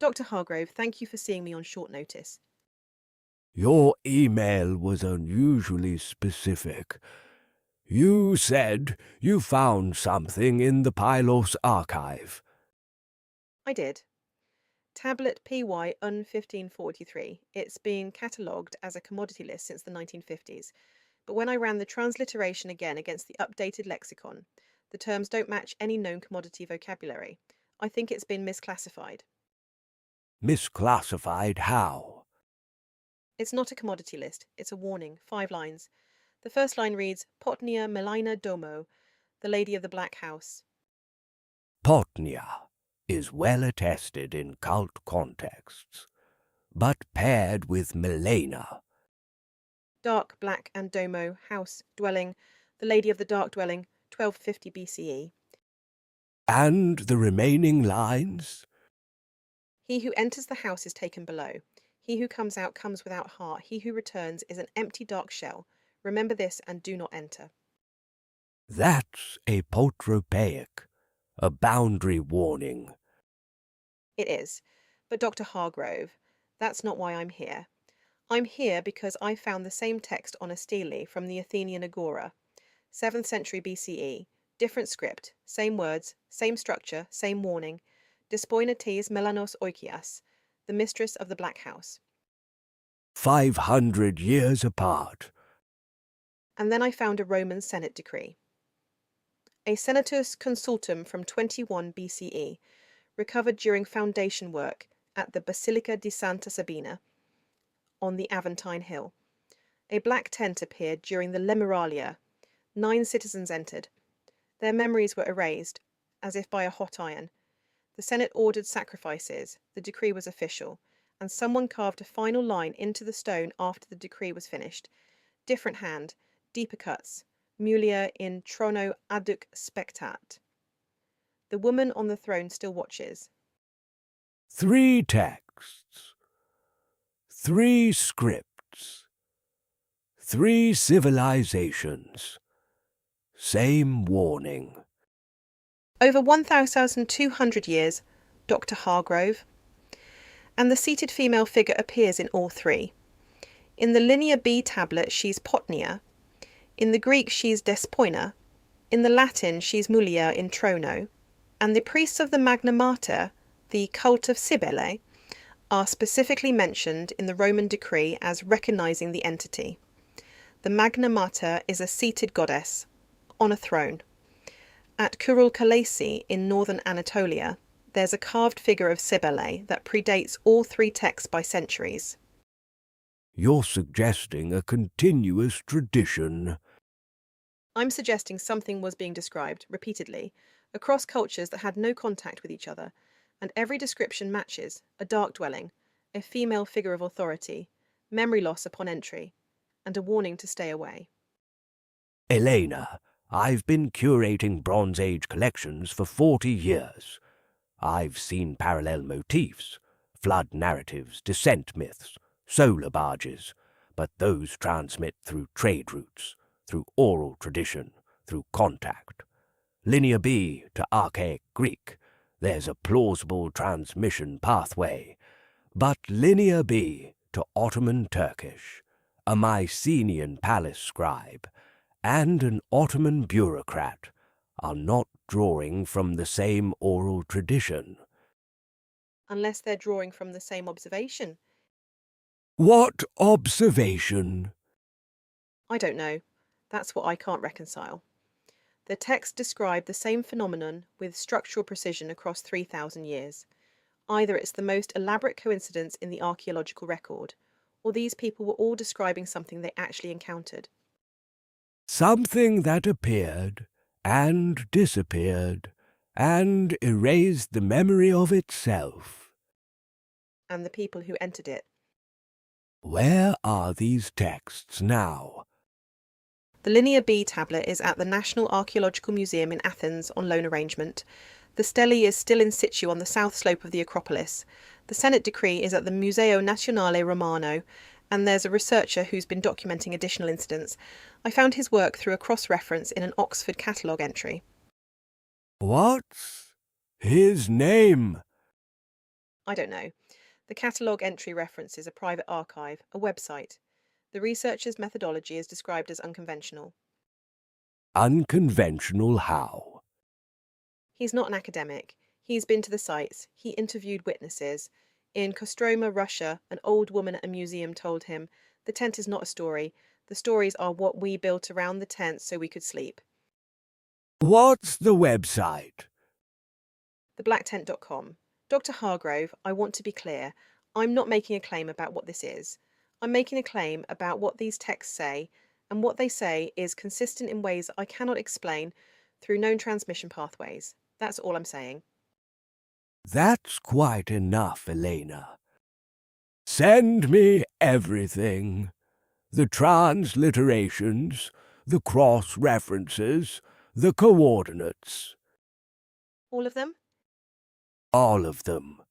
Dr. Hargrove, thank you for seeing me on short notice. Your email was unusually specific. You said you found something in the Pylos archive. I did. Tablet PY UN 1543. It's been catalogued as a commodity list since the 1950s, but when I ran the transliteration again against the updated lexicon, the terms don't match any known commodity vocabulary. I think it's been misclassified. Misclassified how? It's not a commodity list, it's a warning, 5 lines. The first line reads, Potnia Melina Domo, the Lady of the Black House. Potnia is well attested in cult contexts, but paired with Melena. Dark, black, and Domo, house, dwelling, the Lady of the Dark Dwelling, 1250 BCE. And the remaining lines? He who enters the house is taken below. He who comes out comes without heart. He who returns is an empty dark shell. Remember this and do not enter. That's a potropaic, a boundary warning. It is. But Dr. Hargrove, that's not why I'm here. I'm here because I found the same text on a stele from the Athenian Agora, 7th century BCE, different script, same words, same structure, same warning, Despoinates Melanos Oikias, the mistress of the Black House. 500 years apart. And then I found a Roman Senate decree. A Senatus Consultum from 21 BCE, recovered during foundation work at the Basilica di Santa Sabina on the Aventine Hill. A black tent appeared during the Lemuralia. 9 citizens entered. Their memories were erased, as if by a hot iron. The Senate ordered sacrifices, the decree was official, and someone carved a final line into the stone after the decree was finished. Different hand, deeper cuts, mulier in trono adduc spectat. The woman on the throne still watches. 3 texts, 3 scripts, 3 civilizations, same warning. Over 1,200 years, Dr. Hargrove, and the seated female figure appears in all 3. In the Linear B tablet, she's Potnia. In the Greek, she's Despoina. In the Latin, she's Mulia in Trono. And the priests of the Magna Mater, the cult of Cybele, are specifically mentioned in the Roman decree as recognizing the entity. The Magna Mater is a seated goddess on a throne. At Kurulkalesi in northern Anatolia, there's a carved figure of Cybele that predates all 3 texts by centuries. You're suggesting a continuous tradition. I'm suggesting something was being described, repeatedly, across cultures that had no contact with each other, and every description matches: a dark dwelling, a female figure of authority, memory loss upon entry, and a warning to stay away. Elena, I've been curating Bronze Age collections for 40 years. I've seen parallel motifs, flood narratives, descent myths, solar barges, but those transmit through trade routes, through oral tradition, through contact. Linear B to Archaic Greek, there's a plausible transmission pathway, but Linear B to Ottoman Turkish, a Mycenaean palace scribe, and an Ottoman bureaucrat are not drawing from the same oral tradition. Unless they're drawing from the same observation. What observation? I don't know. That's what I can't reconcile. The text described the same phenomenon with structural precision across 3,000 years. Either it's the most elaborate coincidence in the archaeological record, or these people were all describing something they actually encountered. Something that appeared and disappeared and erased the memory of itself. And the people who entered it. Where are these texts now? The Linear B tablet is at the National Archaeological Museum in Athens on loan arrangement. The stele is still in situ on the south slope of the Acropolis. The Senate decree is at the Museo Nazionale Romano, and there's a researcher who's been documenting additional incidents. I found his work through a cross-reference in an Oxford catalogue entry. What's his name? I don't know. The catalogue entry references a private archive, a website. The researcher's methodology is described as unconventional. Unconventional how? He's not an academic. He's been to the sites. He interviewed witnesses. In Kostroma, Russia, an old woman at a museum told him, "The tent is not a story. The stories are what we built around the tent so we could sleep." What's the website? Theblacktent.com. Dr. Hargrove, I want to be clear. I'm not making a claim about what this is. I'm making a claim about what these texts say, and what they say is consistent in ways I cannot explain through known transmission pathways. That's all I'm saying. That's quite enough, Elena. Send me everything. The transliterations, the cross-references, the coordinates. All of them? All of them.